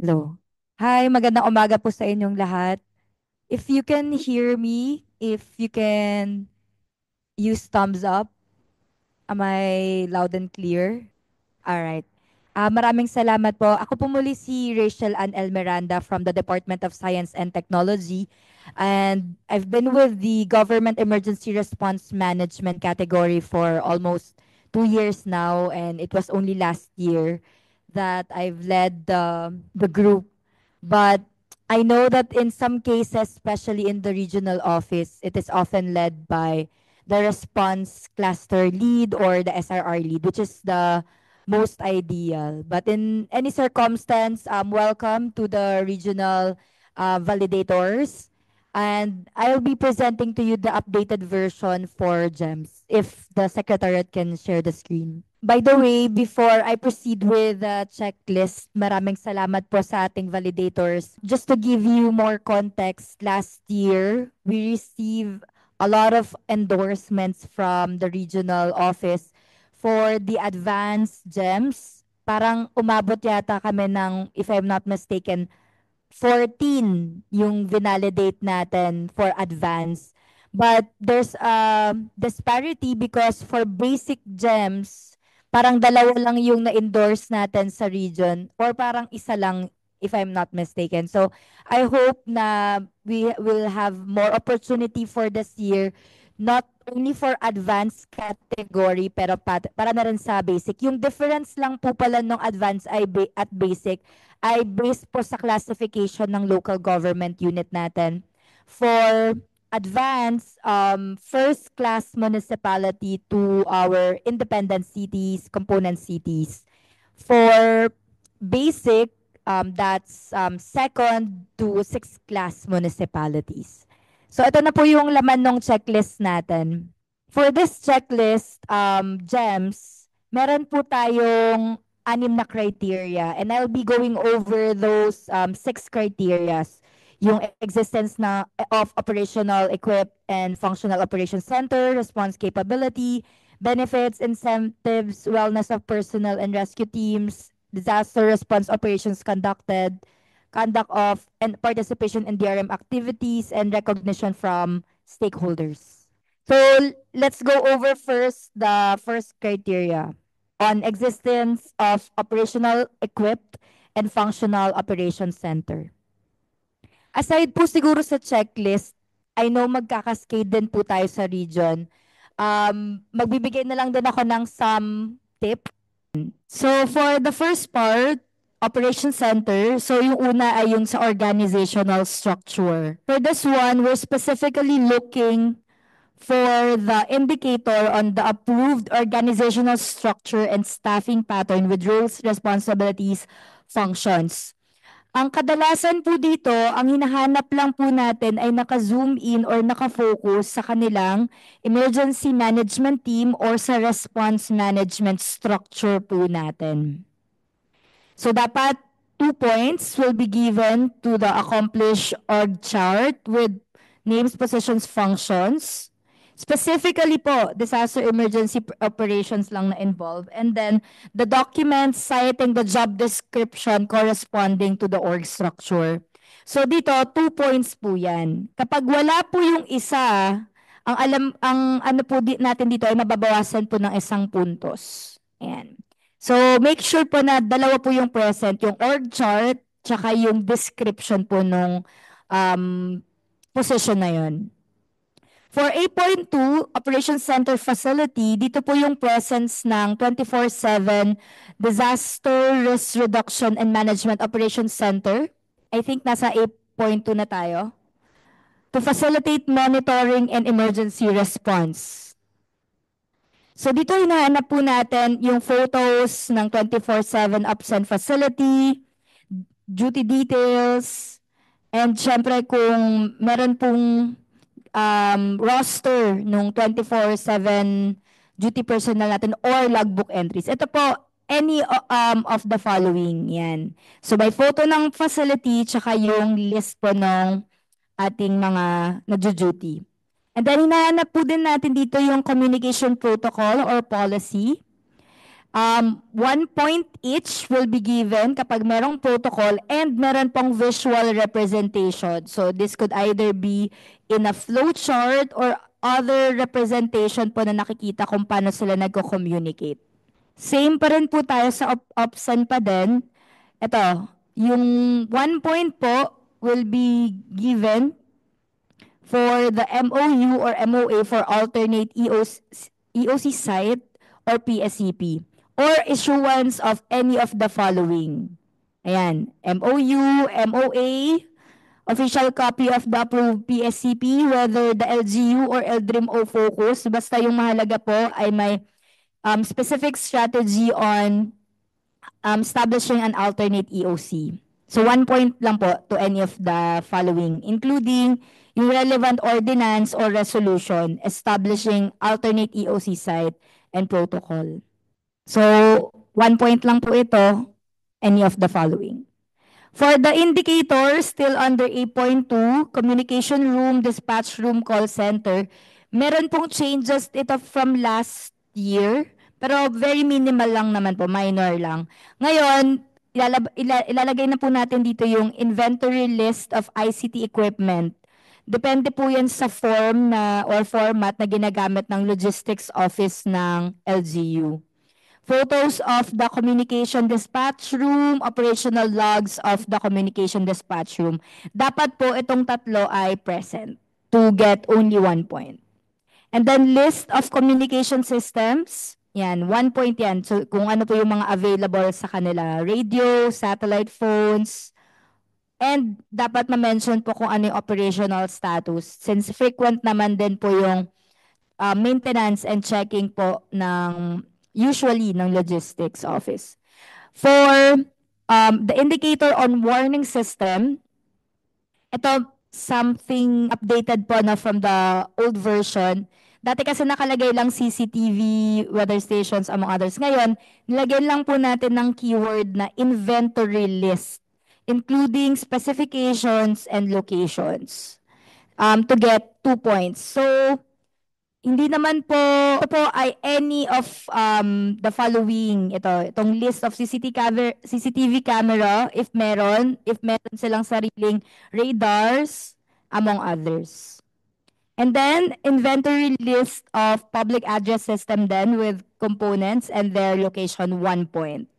Hello. Hi, magandang umaga po sa inyong lahat. If you can hear me, if you can use thumbs up, am I loud and clear? Alright. Maraming salamat po. Ako po muli si Rachel Ann L. Miranda from the Department of Science and Technology. And I've been with the Government Emergency Response Management category for almost 2 years now. And it was only last year that I've led the group. But I know that in some cases, especially in the regional office, it is often led by the response cluster lead or the SRR lead, which is the most ideal. But in any circumstance, welcome to the regional validators. And I'll be presenting to you the updated version for GEMS, if the Secretariat can share the screen. By the way, before I proceed with the checklist, maraming salamat po sa ating validators. Just to give you more context, last year, we received a lot of endorsements from the regional office for the advanced GEMS. Parang umabot yata kami ng, if I'm not mistaken, 14 yung vinalidate natin for advance. But there's a disparity because for basic gems, parang dalawa lang yung na-endorse natin sa region or parang isa lang if I'm not mistaken. So I hope na we will have more opportunity for this year, not only for advanced category pero para na rin sa basic. Yung difference lang po pala ng advanced at basic ay based po sa classification ng local government unit natin. For advanced, first class municipality to our independent cities, component cities. For basic, that's second to sixth class municipalities. So ito na po yung laman ng checklist natin. For this checklist, GEMS, meron po tayong anim na criteria and I'll be going over those 6 criterias. Yung existence of operational equipped and functional operations center, response capability, benefits, incentives, wellness of personnel and rescue teams, disaster response operations conducted, conduct of and participation in DRM activities, and recognition from stakeholders. So let's go over first the first criteria on existence of operational equipped and functional operations center. Aside po siguro sa checklist, I know magkakascade din po tayo sa region. Magbibigay na lang din ako ng some tip. So for the first part, operation center, so yung una ay yung sa organizational structure. For this one, we're specifically looking for the indicator on the approved organizational structure and staffing pattern with roles, responsibilities, functions. Ang kadalasan po dito, ang hinahanap lang po natin ay naka-zoom in or naka-focus sa kanilang emergency management team or sa response management structure po natin. So dapat 2 points will be given to the accomplished org chart with names, positions, functions. Specifically po, disaster emergency operations lang na involved. And then, the documents citing the job description corresponding to the org structure. So dito, 2 points po yan. Kapag wala po yung isa, ang ano po natin dito ay mababawasan po ng isang puntos. Ayan. So make sure po na dalawa po yung present, yung org chart, tsaka yung description po nung position na yun. For 8.2, Operations Center Facility, dito po yung presence ng 24/7 Disaster Risk Reduction and Management Operations Center. I think nasa 8.2 na tayo. To facilitate monitoring and emergency response. So dito hinahanap po natin yung photos ng 24/7 OPSEN facility, duty details, and syempre kung meron pong roster nung 24/7 duty personnel natin or logbook entries. Ito po, any of the following. Yan. So may photo ng facility tsaka yung list po ng ating mga nagjo-duty. And then hinahanap po din natin dito yung communication protocol or policy. 1 point each will be given kapag merong protocol and meron pong visual representation. So this could either be in a flowchart or other representation po na nakikita kung paano sila nagko-communicate. Same pa rin po tayo sa opsan pa din. Ito, yung 1 point po will be given for the MOU or MOA for alternate EOC site or PSCP or issuance of any of the following. Ayan, MOU, MOA, official copy of the approved PSCP, whether the LGU or LDRIM o focus, basta yung mahalaga po ay may specific strategy on establishing an alternate EOC. So 1 point lang po to any of the following, including yung relevant ordinance or resolution establishing alternate EOC site and protocol. So 1 point lang po ito, any of the following. For the indicators, still under 8.2, communication room, dispatch room, call center, meron pong changes ito from last year, pero very minimal lang naman po, minor lang. Ngayon, ilalagay na po natin dito yung inventory list of ICT equipment. Depende po yan sa form na or format na ginagamit ng logistics office ng LGU. Photos of the communication dispatch room, operational logs of the communication dispatch room. Dapat po itong tatlo ay present to get only 1 point. And then list of communication systems. Yan, 1 point yan. So kung ano po yung mga available sa kanila. Radio, satellite phones, and dapat ma-mention po kung ano yung operational status. Since frequent naman din po yung maintenance and checking po ng usually ng logistics office. For the indicator on warning system, ito something updated po na from the old version. Dati kasi nakalagay lang CCTV, weather stations, among others. Ngayon, nilagyan lang po natin ng keyword na inventory list, including specifications and locations to get 2 points. So, hindi naman po, ito po ay any of the following. Itong list of CCTV camera, if meron silang sariling radars, among others. And then, inventory list of public address system then with components and their location, 1 point.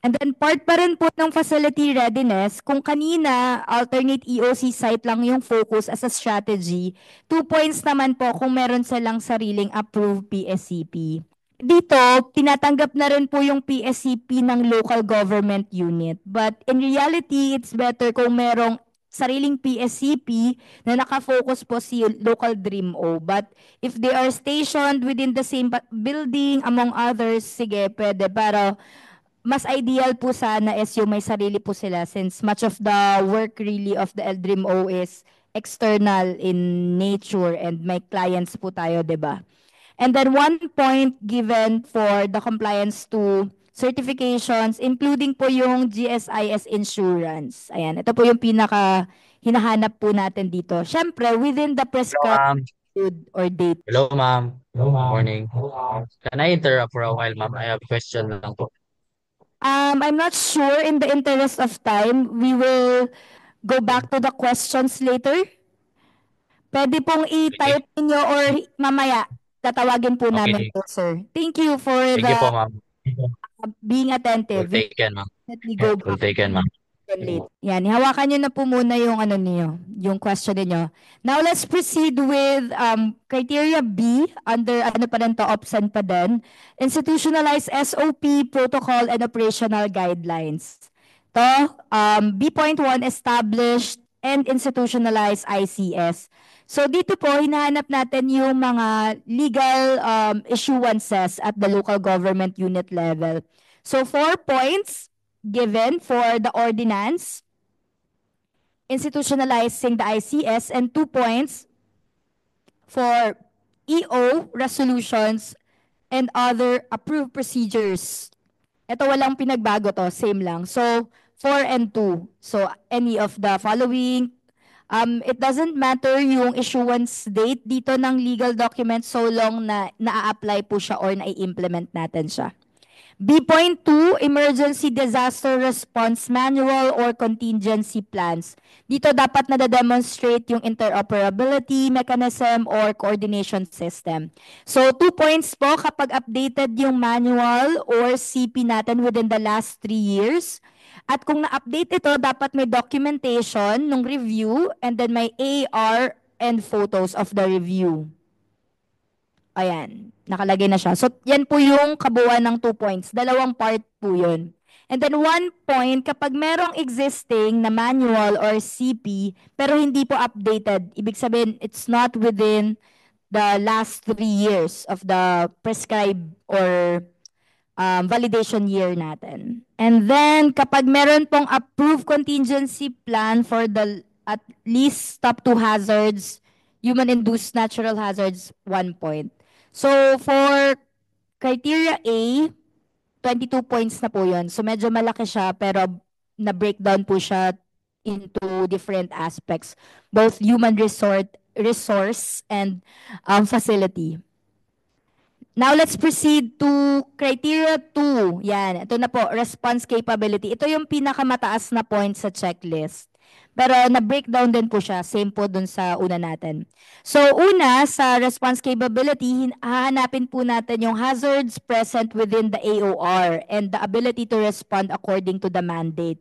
And then part pa rin po ng facility readiness, kung kanina alternate EOC site lang yung focus as a strategy, 2 points naman po kung meron silang sariling approved PSCP. Dito, tinatanggap na rin po yung PSCP ng local government unit. But in reality, it's better kung merong sariling PSCP na nakafocus po si local DRIMO. But if they are stationed within the same building, among others, sige, pwede. Pero mas ideal po sana is yung may sarili po sila since much of the work really of the LDRIMO is external in nature and may clients po tayo, 'di ba? And then 1 point given for the compliance to certifications including po yung GSIS insurance. Ayan, ito po yung pinaka hinahanap po natin dito. Syempre, within the Hello, prescribed ma'am. or date. Hello, ma'am. Morning. Can I interrupt for a while, ma'am? I have a question lang po. I'm not sure. In the interest of time, we will go back to the questions later. Pwede pong Okay. i-type niyo or mamaya tatawagin po namin Okay. po, sir. Thank you for Thank the you po, ma'am. being We'll attentive. We take it, ma'am. definitely go We'll back take it, ma'am. late. Yan, hawakan niyo na po muna yung ano niyo, yung question niyo. Now let's proceed with criteria B under ano pa rin to, option pa din. Institutionalized SOP, protocol, and operational guidelines. To, B.1 established and institutionalized ICS. So dito po, hinahanap natin yung mga legal issuances at the local government unit level. So 4 points given for the ordinance institutionalizing the ICS and 2 points for EO resolutions and other approved procedures. Ito walang pinagbago to, same lang. So 4 and 2. So any of the following, it doesn't matter yung issuance date dito ng legal document so long na na-apply po siya or na-implement natin siya. B.2, Emergency Disaster Response Manual or Contingency Plans. Dito dapat nade-demonstrate yung interoperability mechanism or coordination system. So 2 points po kapag updated yung manual or CP natin within the last 3 years. At kung na-update ito, dapat may documentation ng review and then may AR and photos of the review. Ayan, nakalagay na siya. So, yan po yung kabuuan ng 2 points. Dalawang part po yun. And then 1 point, kapag merong existing na manual or CP, pero hindi po updated, ibig sabihin, it's not within the last 3 years of the prescribed or validation year natin. And then, kapag meron pong approved contingency plan for the at least top 2 hazards, human-induced natural hazards, 1 point. So, for criteria A, 22 points na po yun. So, medyo malaki siya, pero na-breakdown po siya into different aspects, both human resource and facility. Now, let's proceed to criteria 2. Yan, ito na po, response capability. Ito yung pinakamataas na point sa checklist. Pero na-breakdown din po siya, same po dun sa una natin. So, una, sa response capability, hahanapin po natin yung hazards present within the AOR and the ability to respond according to the mandate.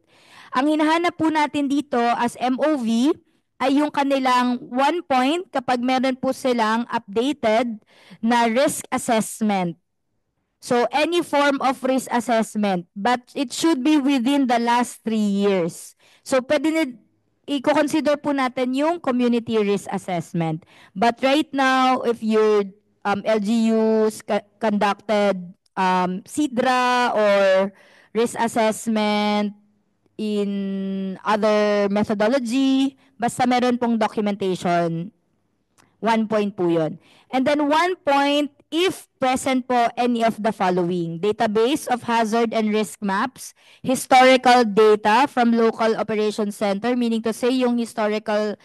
Ang hinahanap po natin dito as MOV ay yung kanilang 1 point kapag meron po silang updated na risk assessment. So, any form of risk assessment, but it should be within the last 3 years. So, pwede i-consider po natin yung community risk assessment. But right now, if your LGUs conducted CIDRA or risk assessment in other methodology, basta meron pong documentation, 1 point po yun. And then 1 point if present po any of the following: database of hazard and risk maps, historical data from local operations center, meaning to say yung historical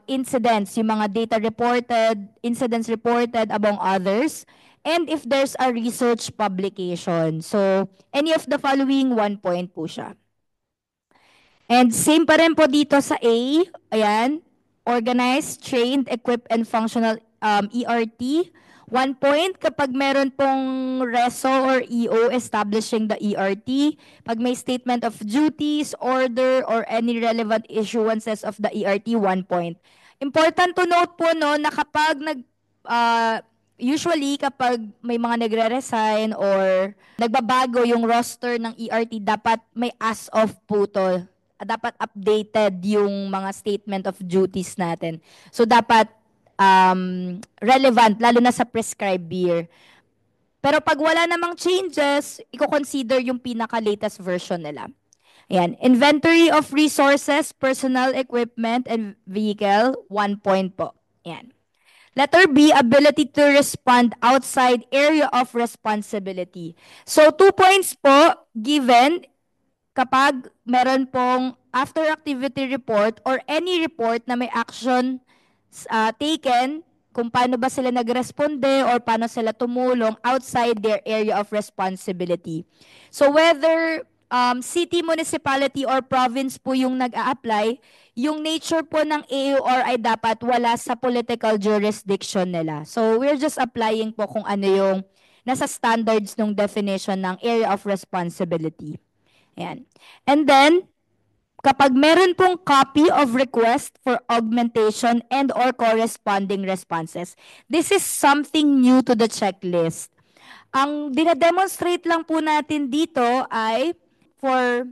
incidents, yung mga data reported, incidents reported among others, and if there's a research publication. So, any of the following, 1 point po siya. And same pa rin po dito sa A, ayan, organized, trained, equipped, and functional ERT. 1 point kapag meron pong RESO or EO establishing the ERT. Pag may statement of duties, order, or any relevant issuances of the ERT, 1 point. Important to note po no, na kapag usually kapag may mga nagre-resign or nagbabago yung roster ng ERT, dapat may as of po to. Dapat updated yung mga statement of duties natin. So, dapat relevant, lalo na sa prescribed year. Pero pag wala namang changes, i-consider yung pinaka-latest version nila. Ayan. Inventory of resources, personal equipment, and vehicle, 1 point po. Ayan. Letter B, ability to respond outside area of responsibility. So, 2 points po given kapag meron pong after activity report or any report na may action taken, kung paano ba sila nagresponde or paano sila tumulong outside their area of responsibility. So whether city, municipality, or province po yung nag-a-apply, yung nature po ng AOR ay dapat wala sa political jurisdiction nila. So we're just applying po kung ano yung nasa standards ng definition ng area of responsibility. Ayan. And then, kapag meron pong copy of request for augmentation and or corresponding responses, this is something new to the checklist. Ang dinademonstrate lang po natin dito ay for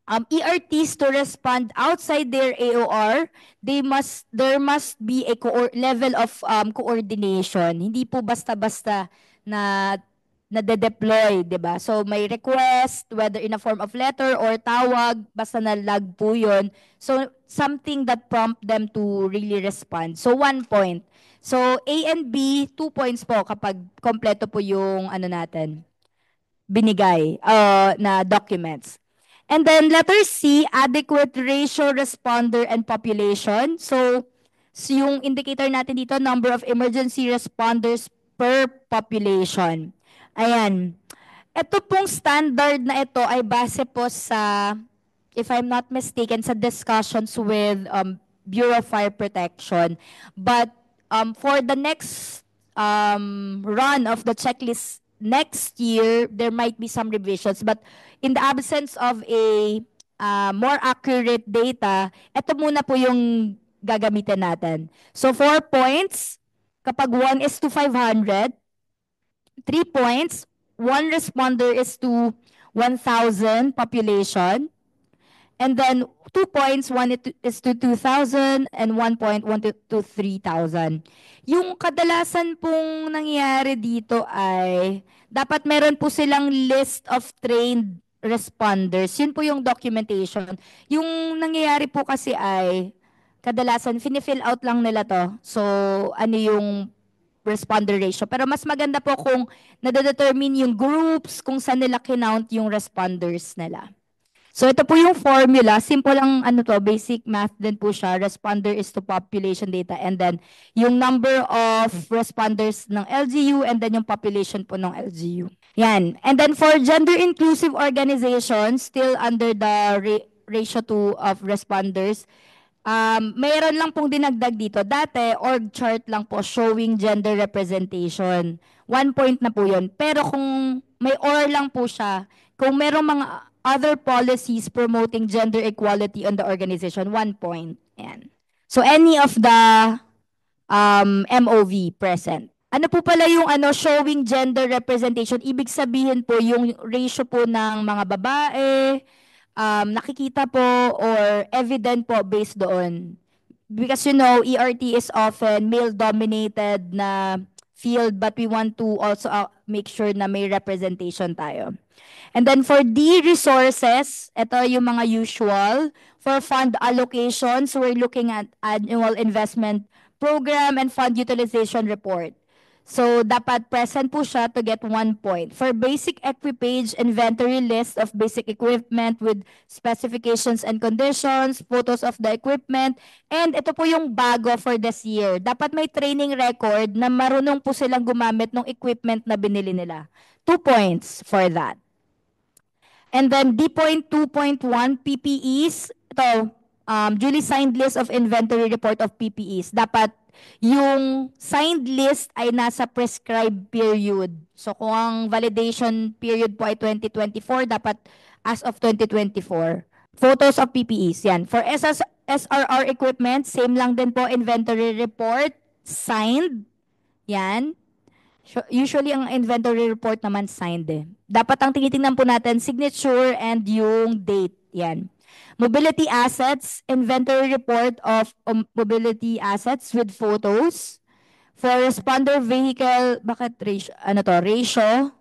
ERTs to respond outside their AOR, there must be a level of coordination. Hindi po basta-basta na nade-deploy, di ba? So may request, whether in a form of letter or tawag, basta na-lag po yun. So something that prompt them to really respond. So 1 point. So A and B, 2 points po kapag kompleto po yung ano natin, binigay na documents. And then letter C, adequate ratio, responder, and population. So yung indicator natin dito, number of emergency responders per population. Ayan. Ito pong standard na ito ay base po sa, if I'm not mistaken, sa discussions with Bureau of Fire Protection. But for the next run of the checklist next year, there might be some revisions. But in the absence of a more accurate data, ito muna po yung gagamitin natin. So 4 points, kapag 1 is to 500, 3 points, one responder is to 1,000 population. And then 2 points, one is to 2,000 and 1 point, 1 to 3,000. Yung kadalasan pong nangyayari dito ay dapat meron po silang list of trained responders. Yun po yung documentation. Yung nangyayari po kasi ay kadalasan fini-fill out lang nila to. So ano yung responder ratio. Pero mas maganda po kung nade-determine yung groups kung saan nila kinount yung responders nila. So ito po yung formula, simple lang ano to, basic math din po siya. Responder is to population data and then yung number of responders ng LGU and then yung population po ng LGU. Yan. And then for gender inclusive organizations, still under the ratio to of responders, mayroon lang pong dinagdag dito. Dati, org chart lang po showing gender representation. 1 point na po yun. Pero kung may or lang po siya, kung merong mga other policies promoting gender equality on the organization, 1 point. Ayan. So any of the MOV present. Ano po pala yung showing gender representation? Ibig sabihin po yung ratio po ng mga babae, nakikita po or evident po based doon. Because ERT is often male-dominated na field but we want to also make sure na may representation tayo. And then for D resources, ito yung mga usual. For fund allocations, we're looking at annual investment program and fund utilization report. So, dapat present po siya to get 1 point. For basic equipage, inventory list of basic equipment with specifications and conditions, photos of the equipment, and ito po yung bago for this year. Dapat may training record na marunong po silang gumamit ng equipment na binili nila. 2 points for that. And then D.2.1 PPEs, ito, duly signed list of inventory report of PPEs. Dapat yung signed list ay nasa prescribed period. So kung ang validation period po ay 2024, dapat as of 2024. Photos of PPEs, yan. For SRR equipment, same lang din po inventory report, signed. Yan. Usually, ang inventory report naman signed eh. Dapat ang tinitingnan po natin, signature and yung date. Yan. Mobility assets, inventory report of mobility assets with photos. For responder vehicle, bakit ratio? Ano to? Ratio.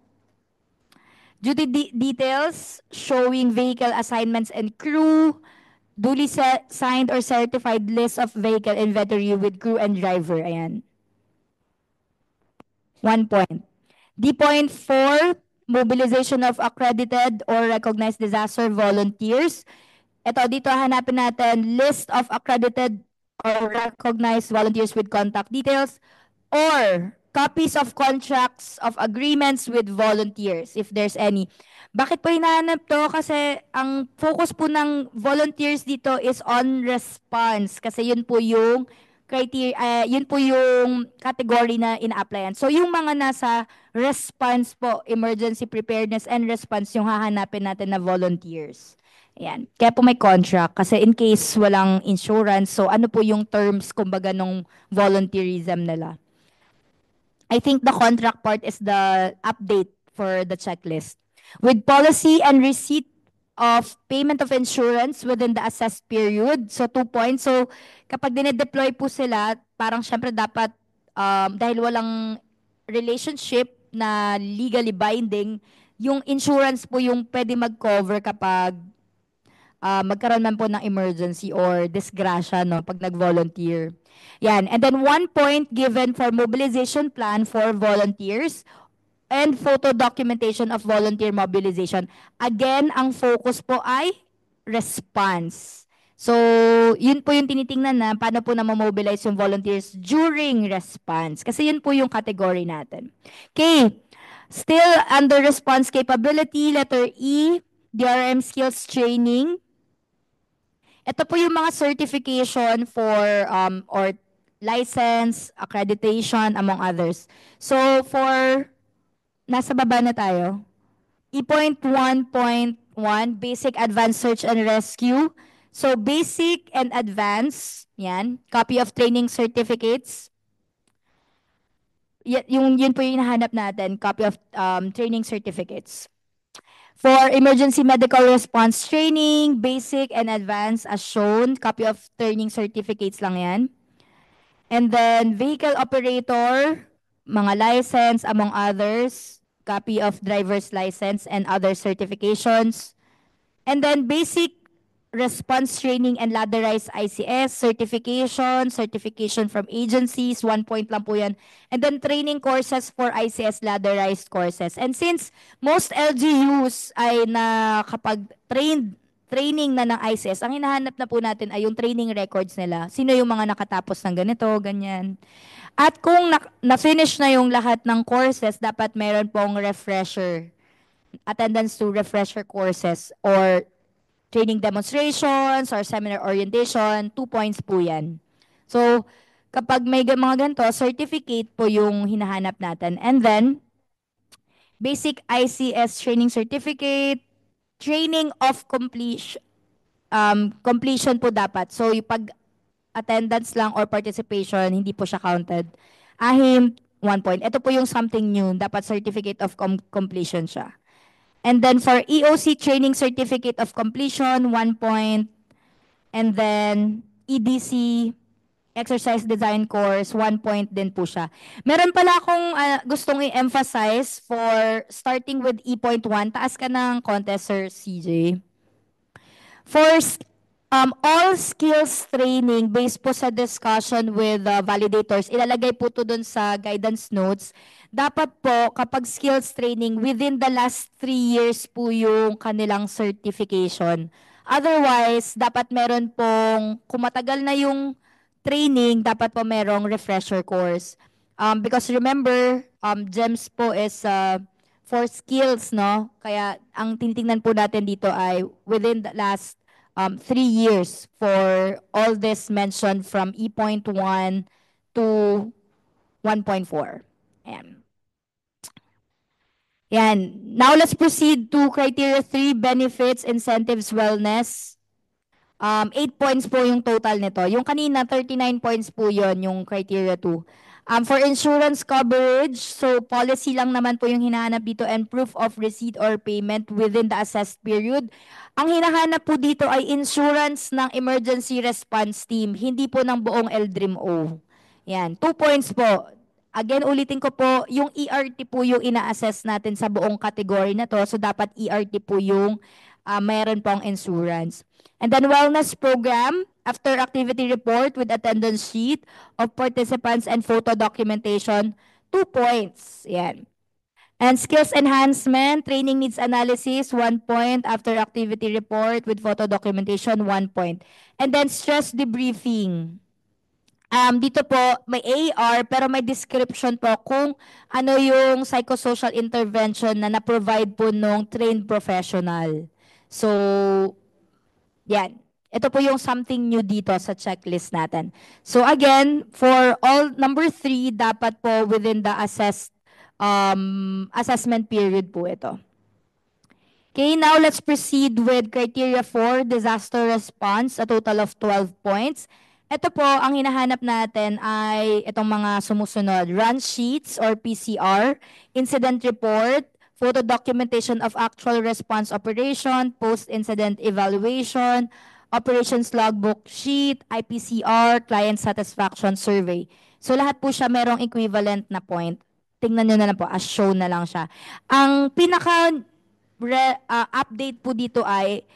Duty details, showing vehicle assignments and crew. Duly signed or certified list of vehicle inventory with crew and driver. Ayan. 1 point. D.4, mobilization of accredited or recognized disaster volunteers. Ito, dito hanapin natin list of accredited or recognized volunteers with contact details or copies of contracts of agreements with volunteers if there's any. Bakit po hinahanap to? Kasi ang focus po ng volunteers dito is on response kasi yun po yung criteria, yun po yung category na ina-applyan. So yung mga nasa response po, emergency preparedness and response, yung hahanapin natin na volunteers. Ayan. Kaya po may contract kasi in case walang insurance, so ano po yung terms kumbaga nung volunteerism nila. I think the contract part is the update for the checklist. With policy and receipt of payment of insurance within the assessed period. So 2 points. So kapag dinedeploy po sila, parang syempre dapat dahil walang relationship na legally binding, yung insurance po yung pwede mag-cover kapag magkaroon man po ng emergency or disgrasya pag nag-volunteer. Yan. And then 1 point given for mobilization plan for volunteers and photo documentation of volunteer mobilization. Again, ang focus po ay response. So, yun po yung tinitingnan na paano po na-mobilize yung volunteers during response. Kasi yun po yung category natin. Okay. Still under response capability, letter E, DRM skills training. Ito po yung mga certification for or license, accreditation, among others. So for, nasa baba na tayo. E.1.1, basic advanced search and rescue. So basic and advanced, yan, copy of training certificates. Yun po yung hinahanap natin, copy of training certificates. For emergency medical response training, basic and advanced as shown, copy of training certificates lang yan. And then vehicle operator, mga license among others, copy of driver's license and other certifications. And then basic response training and ladderized ICS, certification from agencies, 1 point lang po yan. And then training courses for ICS ladderized courses. And since most LGUs ay training na ng ICS, ang hinahanap na po natin ay yung training records nila. Sino yung mga nakatapos ng ganito, ganyan. At kung na-finish na yung lahat ng courses, dapat meron pong refresher, attendance to refresher courses or training demonstrations or seminar orientation, 2 points po yan. So, kapag may mga ganito, certificate po yung hinahanap natin. And then, basic ICS training certificate, training of completion po dapat. So, yung pag attendance lang or participation, hindi po siya counted. Ahim, 1 point. Ito po yung something new. Dapat certificate of completion siya. And then for EOC training certificate of completion, 1 point. And then EDC exercise design course, 1 point din po siya. Meron pala akong gustong i-emphasize for starting with E.1. Taas ka ng contest, Sir CJ. For all skills training based po sa discussion with validators, ilalagay po to dun sa guidance notes. Dapat po kapag skills training, within the last 3 years po yung kanilang certification. Otherwise, dapat meron pong, kung matagal na yung training, dapat po merong refresher course. Because remember, GEMS po is for skills, no? Kaya ang tinitingnan po natin dito ay within the last 3 years for all this mentioned from E.1 to 1.4. Ayan. Yan. Now let's proceed to criteria 3, benefits, incentives, wellness. 8 points po yung total nito. Yung kanina, 39 points po yon yung criteria 2. For insurance coverage, so policy lang naman po yung hinahanap dito and proof of receipt or payment within the assessed period. Ang hinahanap po dito ay insurance ng emergency response team, hindi po ng buong LDRIM-O. Yan, 2 points po. Again, ulitin ko po, yung ERT po yung ina-assess natin sa buong category na to. So, dapat ERT po yung mayroon pong insurance. And then wellness program, after activity report with attendance sheet of participants and photo documentation, 2 points. Yan. And skills enhancement, training needs analysis, 1 point. After activity report with photo documentation, 1 point. And then stress debriefing. Dito po, may AR pero may description po kung ano yung psychosocial intervention na na-provide po nung trained professional. So, yan. Ito po yung something new dito sa checklist natin. So again, for all number 3, dapat po within the assessment period po ito. Okay, now let's proceed with criteria 4, disaster response, a total of 12 points. Ito po, ang hinahanap natin ay itong mga sumusunod. Run sheets or PCR, incident report, photo documentation of actual response operation, post-incident evaluation, operations logbook sheet, IPCR, client satisfaction survey. So lahat po siya merong equivalent na point. Tingnan nyo na lang po, as shown na lang siya. Ang pinaka update po dito ay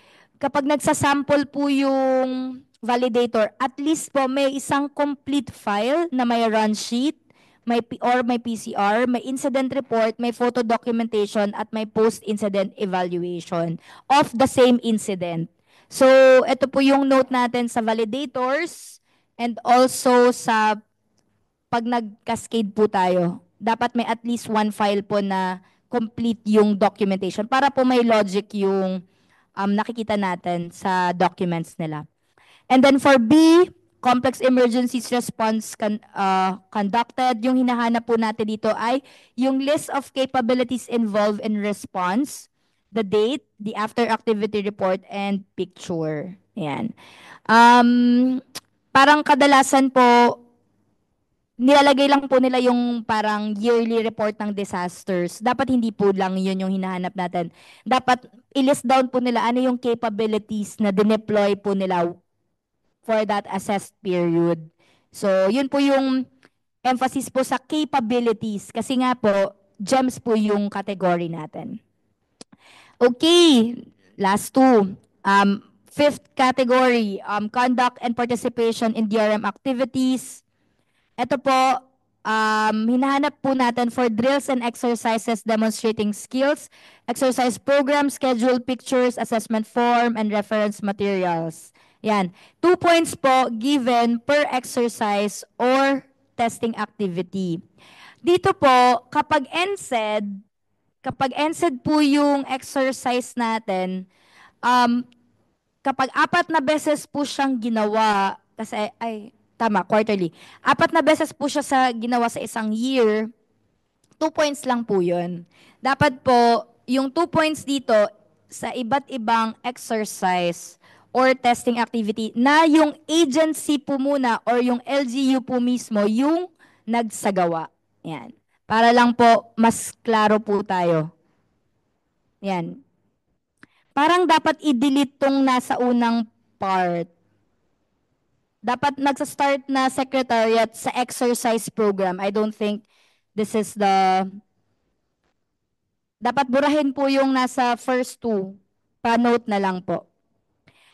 kapag nagsasample po yung validator, at least po may isang complete file na may run sheet, may PCR, may incident report, may photo documentation, at may post-incident evaluation of the same incident. So, ito po yung note natin sa validators and also sa pag nag-cascade po tayo. Dapat may at least one file po na complete yung documentation para po may logic yung nakikita natin sa documents nila. And then for B, complex emergencies response conducted. Yung hinahanap po natin dito ay yung list of capabilities involved in response, the date, the after activity report, and picture. Ayan. Parang kadalasan po, nilalagay lang po nila yung parang yearly report ng disasters. Dapat hindi po lang yun yung hinahanap natin. Dapat i-list down po nila ano yung capabilities na dineploy po nila for that assessed period. So, yun po yung emphasis po sa capabilities. Kasi nga po, GEMS po yung category natin. Okay, last two. Fifth category, conduct and participation in DRM activities. Ito po, hinahanap po natin for drills and exercises demonstrating skills, exercise program, schedule, pictures, assessment form, and reference materials. Yan. 2 points po given per exercise or testing activity. Dito po, kapag NSED po yung exercise natin, um, kapag 4 na beses po siyang ginawa, kasi, tama, quarterly. 4 na beses po siya ginawa sa isang year, 2 points lang po yun. Dapat po, yung 2 points dito, sa iba't ibang exercise or testing activity na yung agency po muna or yung LGU po mismo yung nagsagawa. Yan. Para lang po, mas klaro po tayo. Yan. Parang dapat i-delete tong nasa unang part. Dapat nagsa-start na secretariat sa exercise program. I don't think this is the... Dapat burahin po yung nasa first two. Pa-note na lang po.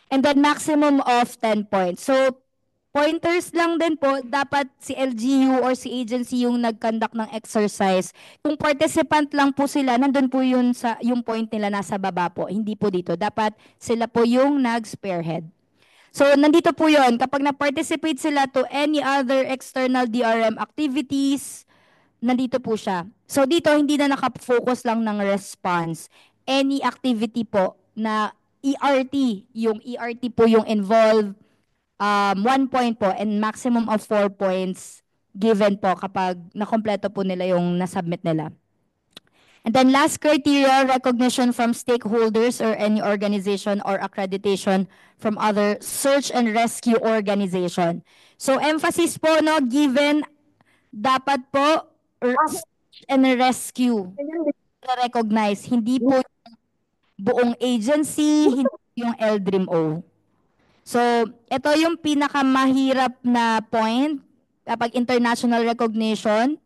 And then maximum of 10 points. So, pointers lang din po, dapat si LGU or si agency yung nag-conduct ng exercise. Kung participant lang po sila, nandun po yun yung point nila nasa baba po. Hindi po dito. Dapat sila po yung nag-spearhead. So, nandito po yun. Kapag na-participate sila to any other external DRM activities, nandito po siya. So, dito hindi na nakafocus lang ng response. Any activity po na ERT, yung ERT po yung involved, 1 point po and maximum of 4 points given po kapag nakompleto po nila yung nasubmit nila. And then last criteria, recognition from stakeholders or any organization or accreditation from other search and rescue organization. So emphasis po, no, given dapat po search and rescue recognize, hindi po yung buong agency, hindi yung LDRIMO. So, ito yung pinakamahirap na point kapag international recognition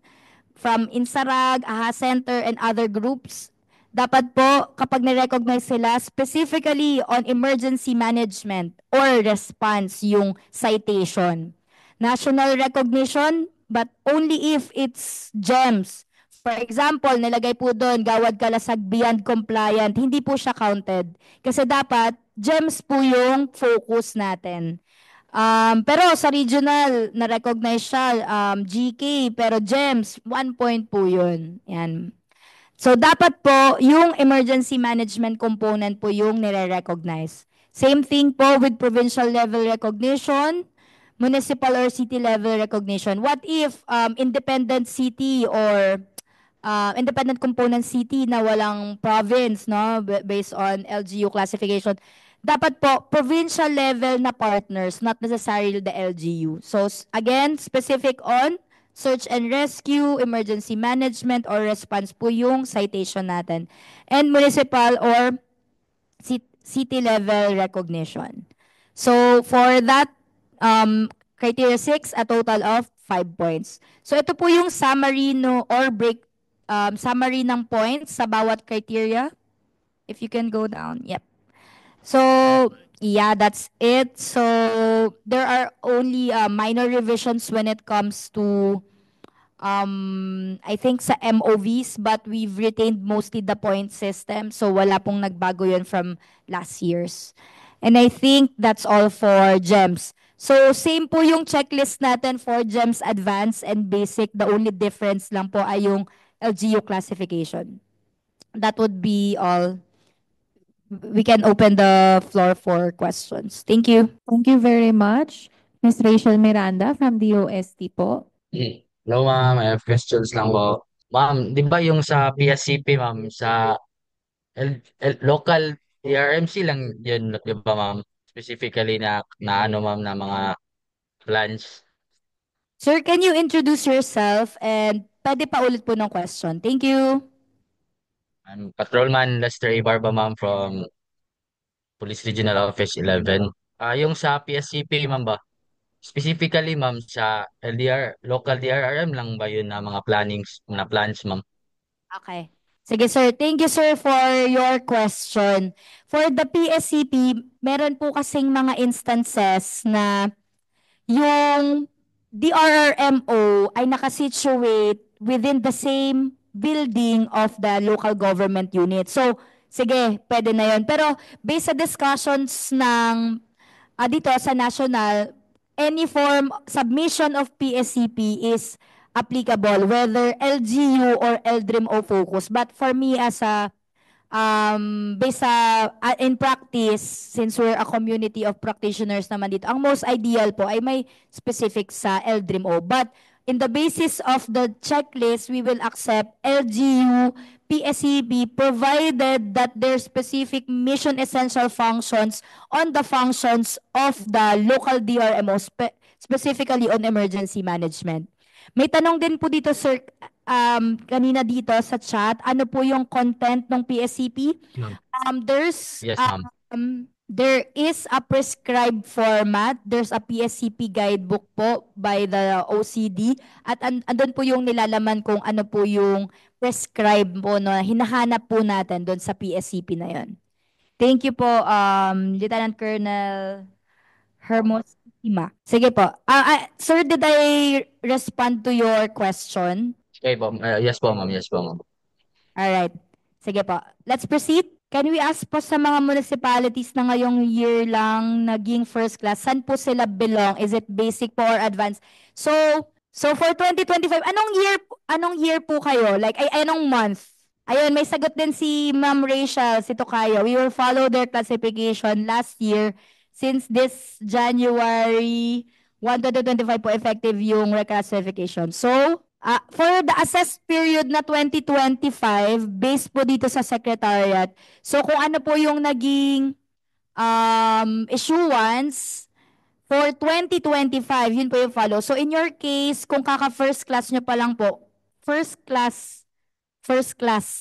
from INSARAG, AHA Center, and other groups. Dapat po, kapag na-recognize sila, specifically on emergency management or response, yung citation. National recognition, but only if it's GEMS. For example, nilagay po doon, Gawad Kalasag beyond compliant, hindi po siya counted. Kasi dapat, GEMS po yung focus natin. Pero sa regional, na-recognize siya, GK, pero GEMS, 1 point po yun. Yan. So, dapat po, yung emergency management component po yung nire-recognize. Same thing po with provincial level recognition, municipal or city level recognition. What if independent city or independent component city na walang province, no, based on LGU classification? Dapat po, provincial level na partners, not necessarily the LGU. So, again, specific on search and rescue, emergency management, or response po yung citation natin. And municipal or city level recognition. So, for that, criteria 6, a total of 5 points. So, ito po yung summary no, or summary ng points sa bawat criteria. If you can go down. Yep. So, yeah, that's it. So, there are only minor revisions when it comes to, I think sa MOVs, but we've retained mostly the point system. So, wala pong nagbago yun from last year's. And I think that's all for GEMS. So, same po yung checklist natin for GEMS Advanced and Basic. The only difference lang po ay yung LGU classification. That would be all. We can open the floor for questions. Thank you. Thank you very much. Miss Rachel Miranda from DOST po. Hello ma'am, I have questions lang po. Ma'am, di ba yung sa PSCP ma'am, sa local DRMC lang yun, di ba ma'am? Specifically na ano ma'am na mga plans. Sir, can you introduce yourself and pwede pa ulit po ng question. Thank you. I'm Patrolman Lester Ibarba ma'am from Police Regional Office 11. Yung sa PSCP ma'am ba? Specifically ma'am sa LDR, local DRRM lang ba yun na mga plans ma'am? Okay. Sige sir, thank you sir for your question. For the PSCP, meron po kasing mga instances na yung DRRMO ay nakasituate within the same building of the local government unit. So, sige, pwede na yon. Pero based sa discussions ng dito sa national, any form submission of PSCP is applicable whether LGU or LDRIM-O focus. But for me as a based sa in practice, since we're a community of practitioners naman dito, ang most ideal po ay may specific sa LDRIM-O. But in the basis of the checklist, we will accept LGU, PSEB, provided that their specific mission essential functions on the functions of the local DRMO, specifically on emergency management. May tanong din po dito, sir, kanina dito sa chat, ano po yung content ng PSCP? Ma'am. There's Yes ma'am. there is a prescribed format. There's a PSCP guidebook po by the OCD at andun po yung nilalaman kung ano po yung prescribed po na hinahanap po natin doon sa PSCP na yon. Thank you po, Lieutenant Colonel Hermos Ima. Sige po. Sir, did I respond to your question? Okay po. Yes po ma'am, yes po ma'am. Alright. Sige po. Let's proceed. Can we ask po sa mga municipalities na ngayong year lang naging first class, saan po sila belong? Is it basic po or advanced? So for 2025, anong year po kayo? Like, anong month? Ayun, may sagot din si Ma'am Rachel, si Tokayo. We will follow their classification last year since this January 1, 2025 po effective yung reclassification. So, for the assessed period na 2025, based po dito sa Secretariat, so kung ano po yung naging issuance for 2025, yun po yung follow. So in your case, kung kaka-first class nyo pa lang po, first class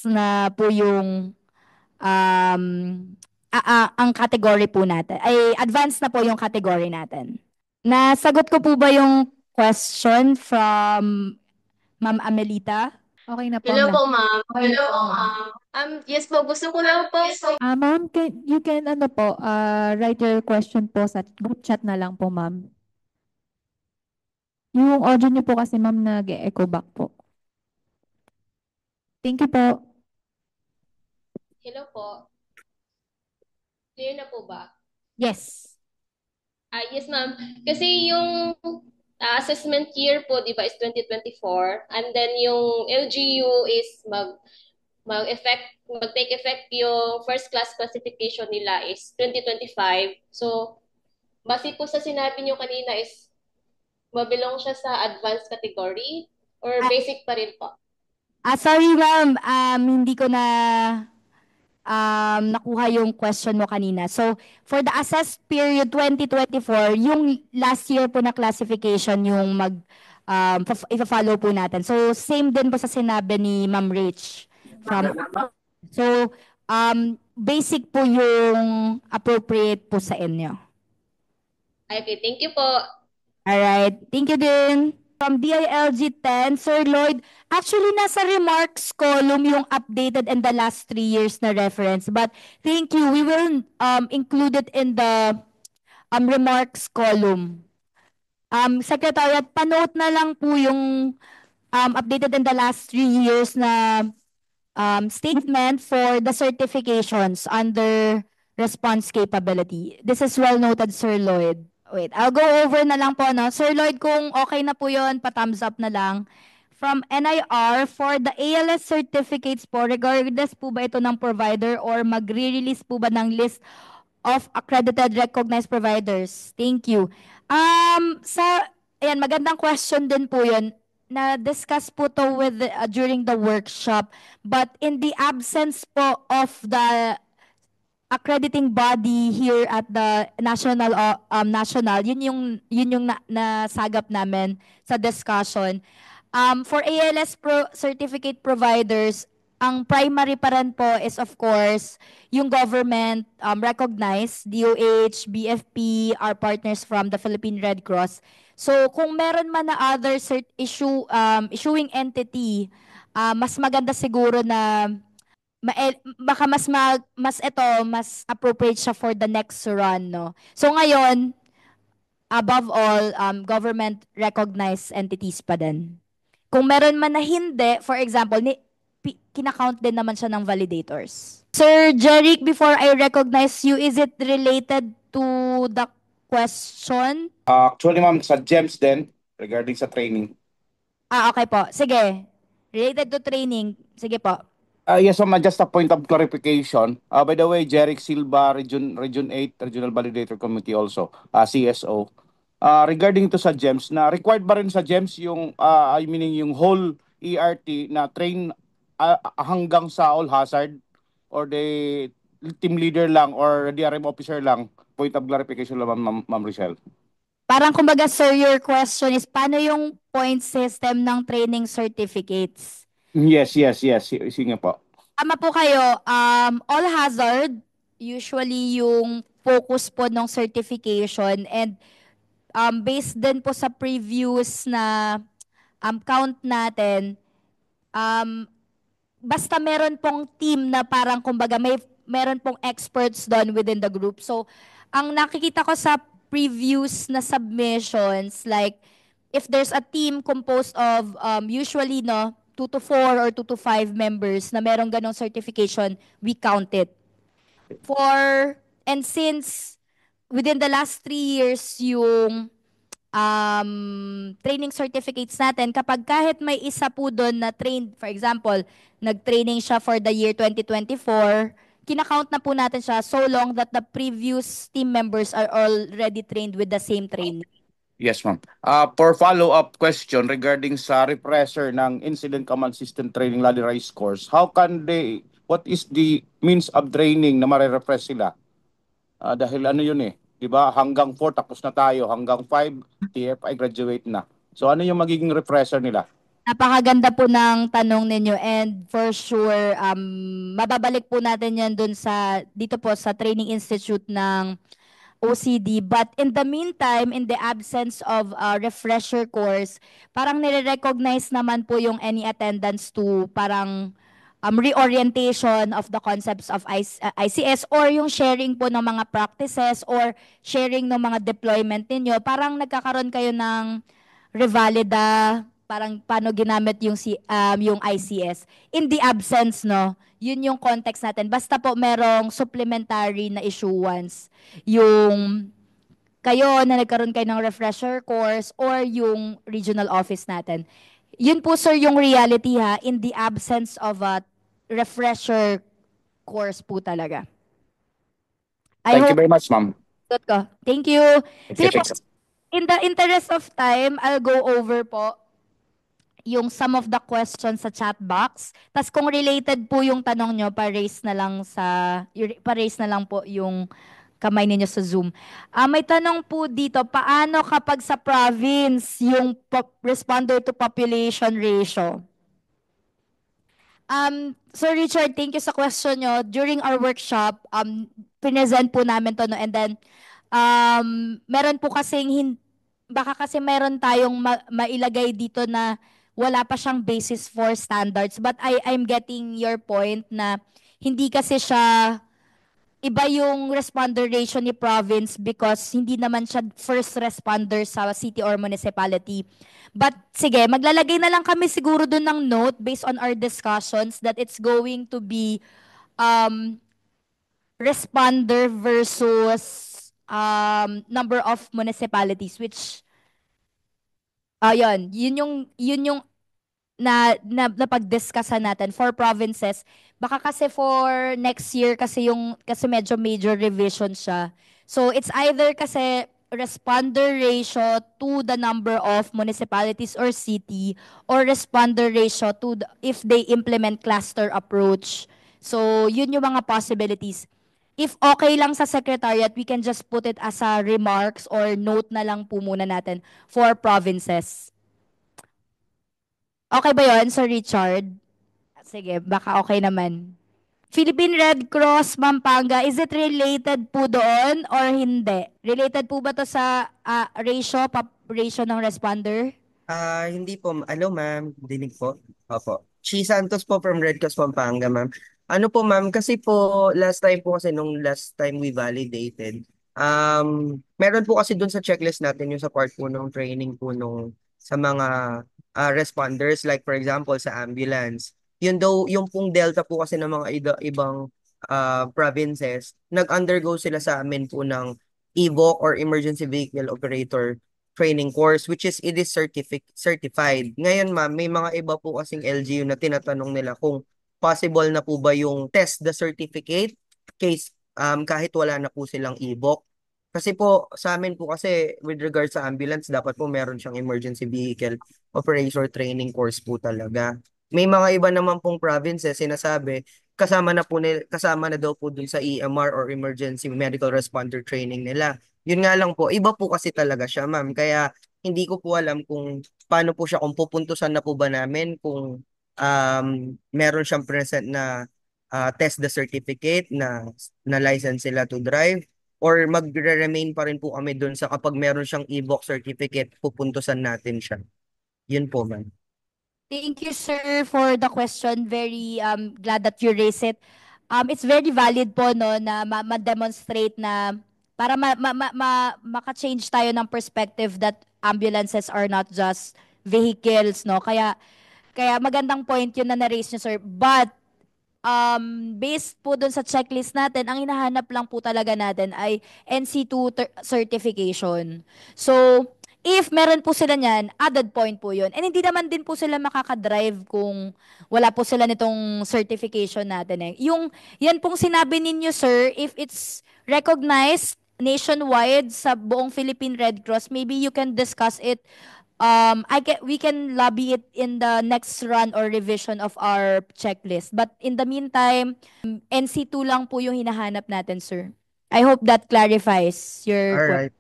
na po yung ang category po natin. Ay, advanced na po yung category natin. Nasagot ko po ba yung question from Ma'am Amelita? Okay na po. Hello po, ma'am. Hello, ma'am. Yes po, gusto ko lang po. Ma'am, you can ano po, write your question po sa group chat na lang po, ma'am. Yung audio niyo po kasi, ma'am, nag-echo back po. Thank you po. Hello po. Clear na po ba? Yes. Yes, ma'am. Kasi yung assessment year po, di ba, is 2024. And then yung LGU is mag-take effect yung first class classification nila is 2025. So, base po sa sinabi niyo kanina is mabilong siya sa advanced category or basic pa rin po? Sorry ma'am, hindi ko na nakuha yung question mo kanina. So, for the assessed period 2024, yung last year po na classification yung ifa-follow po natin. So, same din po sa sinabi ni Ma'am Rach. So, basic po yung appropriate po sa inyo. Okay, thank you po. Alright, thank you din. From DILG 10, Sir Lloyd, actually nasa remarks column yung updated and the last 3 years na reference. But thank you, we will include it in the remarks column. Secretariat, panote na lang po yung updated in the last 3 years na statement for the certifications under response capability. This is well noted, Sir Lloyd. Wait, I'll go over na lang po, no? Sir Lloyd, kung okay na po yon, pa-thumbs up na lang from NIR for the ALS certificates po, regardless po ba ito ng provider or magre-release po ba ng list of accredited recognized providers? Thank you. Ayan, magandang question din po yun. Na-discuss po to during the workshop. But in the absence po of the accrediting body here at the national, yun yung nasagap namin sa discussion. For ALS certificate providers, ang primary pa rin po is of course yung government recognized, DOH, BFP, our partners from the Philippine Red Cross. So kung meron man na other issuing entity, mas maganda siguro na baka mas appropriate siya for the next run, no? So ngayon, above all, government recognized entities pa din. Kung meron man na hindi, for example, kinakount din naman siya ng validators. Sir Jeric, before I recognize you, is it related to the question? Actually, ma'am, sa GEMS din, regarding sa training. Okay po. Sige. Related to training. Sige po. Yes, ma'am, just a point of clarification. By the way, Jeric Silva, Region 8, Regional Validator Committee also, CSO. Regarding to sa GEMS, na required ba rin sa GEMS yung, meaning yung whole ERT na train hanggang sa all hazard, or the team leader lang or DRM officer lang? Point of clarification lang, Ma'am Richelle. Parang kumbaga, sir, your question is paano yung point system ng training certificates? Yes. Sige po. Tama po kayo. All hazard, usually yung focus po ng certification, and based din po sa previous na count natin, basta meron pong team na parang kumbaga meron pong experts doon within the group. So, ang nakikita ko sa previous na submissions, like if there's a team composed of usually 2 to 4 or 2 to 5 members na merong ganong certification, we count it. And since within the last 3 years yung training certificates natin, kapag kahit may isa po doon na trained, for example, nag-training siya for the year 2024, kinakount na po natin siya so long that the previous team members are already trained with the same training. Yes, ma'am. For follow-up question regarding sa refresher ng Incident Command System Training Lally Rise course, what is the means of training na mare-refresh sila? Dahil ano yun di ba? Hanggang 4 tapos na tayo, hanggang 5 TFI graduate na. So ano yung magiging refresher nila? Napakaganda po ng tanong ninyo, and for sure, mababalik po natin yan dito po sa Training Institute ng OCD. But in the meantime, in the absence of a refresher course, parang nire-recognize naman po yung any attendance to parang reorientation of the concepts of ICS, or yung sharing po ng mga practices or sharing ng mga deployment ninyo. Parang nagkakaroon kayo ng revalida, parang paano ginamit yung ICS. In the absence, yun yung context natin. Basta po merong supplementary na issuance. Yung kayo na nagkaroon kayo ng refresher course or yung regional office natin. Yun po, sir, yung reality in the absence of a refresher course po talaga. Thank you very much, ma'am. Thank you. Sige po, in the interest of time, I'll go over po yung some of the questions sa chat box. Tas kung related po yung tanong nyo, pa-raise na lang po yung kamay ninyo sa Zoom. May tanong po dito, paano kapag sa province yung responder to population ratio? Sir Richard, thank you sa question nyo. During our workshop, present po namin to, and then meron po kasing baka kasi meron tayong mailagay dito na wala pa siyang basis for standards, but I'm getting your point na hindi kasi siya iba yung responder ratio ni province because hindi naman siya first responder sa city or municipality. But sige, maglalagay na lang kami siguro dun ng note based on our discussions that it's going to be responder versus number of municipalities, which yun yung napag-discussan natin for provinces. Baka kasi for next year kasi medyo major revision siya. So it's either kasi responder ratio to the number of municipalities or city, or responder ratio to if they implement cluster approach. So yun yung mga possibilities. If okay lang sa secretariat, we can just put it as a remarks or note na lang po muna natin for provinces. Okay ba yun, Sir Richard? Sige, baka okay naman. Philippine Red Cross Pampanga, is it related po doon or hindi? Related po ba to sa ratio ng responder? Hindi po. Ano, ma'am? Dinig po. Opo. Chi Santos po from Red Cross Pampanga, ma'am. Ano po, ma'am? Kasi po, last time po kasi nung last time we validated, meron po kasi dun sa checklist natin yung sa part po nung training po nung sa mga responders, like for example, sa ambulance. Yun daw, yung pong delta po kasi ng mga ibang provinces, nag-undergo sila sa amin po ng EVOC or Emergency Vehicle Operator training course, which is it is certified. Ngayon ma'am, may mga iba po kasing LGU na tinatanong nila kung possible na po ba yung test the certificate case kahit wala na po silang e-book. Kasi po sa amin po kasi with regards sa ambulance, dapat po meron siyang emergency vehicle operator training course po talaga. May mga iba naman pong provinces sinasabi kasama na daw po dun sa EMR or emergency medical responder training nila. Yun nga lang po, iba po kasi talaga siya, ma'am. Kaya hindi ko po alam kung paano po siya, kung pupuntusan na po ba namin, kung meron siyang present na test the certificate na license sila to drive, or magre-remain pa rin po kami dun sa kapag meron siyang e-book certificate, pupuntusan natin siya. Yun po, ma'am. Thank you, sir, for the question. Very glad that you raised it. It's very valid po no na ma-demonstrate na para maka-change tayo ng perspective that ambulances are not just vehicles, no? Kaya magandang point yun na na-raise niyo, sir. But based po dun sa checklist natin, ang hinahanap lang po talaga natin ay NC2 certification. So, if meron po sila niyan, added point po yun. And hindi naman din po sila makakadrive kung wala po sila nitong certification natin eh. Yan pong sinabi ninyo, sir, if it's recognized nationwide sa buong Philippine Red Cross, maybe you can discuss it. We can lobby it in the next run or revision of our checklist. But in the meantime, NC2 lang po yung hinahanap natin, sir. I hope that clarifies your question.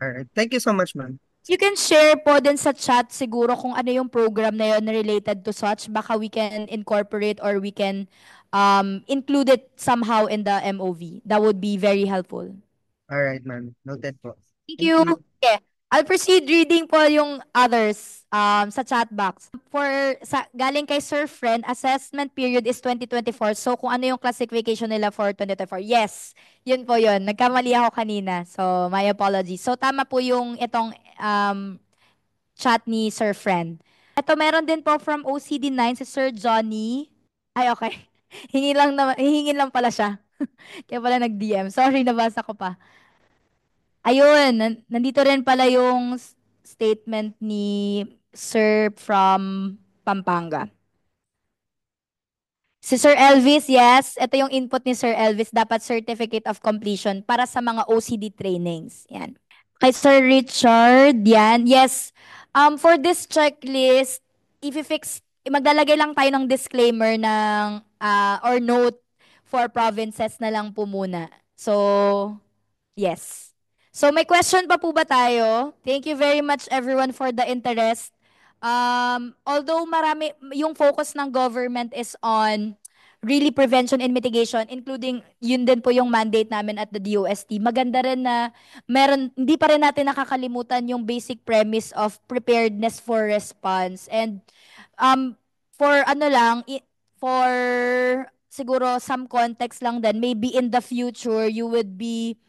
All right. Thank you so much, ma'am. You can share po din sa chat siguro kung ano yung program na yun related to such. Baka we can incorporate or we can include it somehow in the MOV. That would be very helpful. All right, ma'am. Noted po. Thank you. Okay. I'll proceed reading po yung others sa chat box. Galing kay Sir Friend, assessment period is 2024. So kung ano yung classification nila for 2024. Yes, yun po yun. Nagkamali ako kanina. So my apologies. So tama po yung itong chat ni Sir Friend. Ito meron din po from OCD9 si Sir Johnny. Ay okay. Hingin lang pala siya. Kaya pala nag-DM. Sorry, nabasa ko pa. Ayun, nandito rin pala yung statement ni Sir from Pampanga. Si Sir Elvis, yes, ito yung input ni Sir Elvis, dapat certificate of completion para sa mga OCD trainings. Yan. Kay Sir Richard, yan, yes. For this checklist, maglalagay lang tayo ng disclaimer ng or note for provinces na lang po muna. So, yes. So may question pa po ba tayo? Thank you very much everyone for the interest. Although yung focus ng government is on really prevention and mitigation, including yun din po yung mandate namin at the DOST. Maganda rin na hindi pa rin natin nakakalimutan yung basic premise of preparedness for response. And for siguro some context lang din, maybe in the future you would be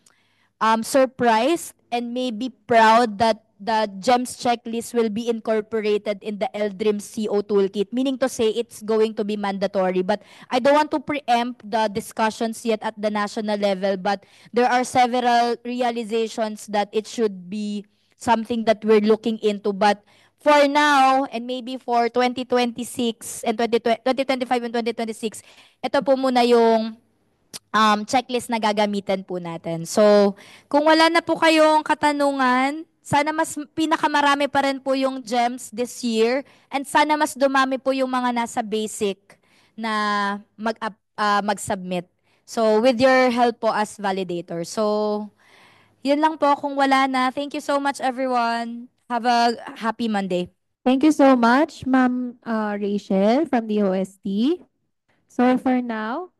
surprised and maybe proud that the GEMS checklist will be incorporated in the LDRIM CO toolkit, meaning to say it's going to be mandatory. But I don't want to preempt the discussions yet at the national level, but there are several realizations that it should be something that we're looking into. But for now and maybe for 2026 and 2025 and 2026, ito po muna yung checklist na gagamitin po natin. So, kung wala na po kayong katanungan, sana mas pinakamarami pa rin po yung GEMS this year and sana mas dumami po yung mga nasa basic na mag-submit. So, with your help po as validator. So, yun lang po kung wala na. Thank you so much everyone. Have a happy Monday. Thank you so much, Ma'am Rachel from the OST. So for now,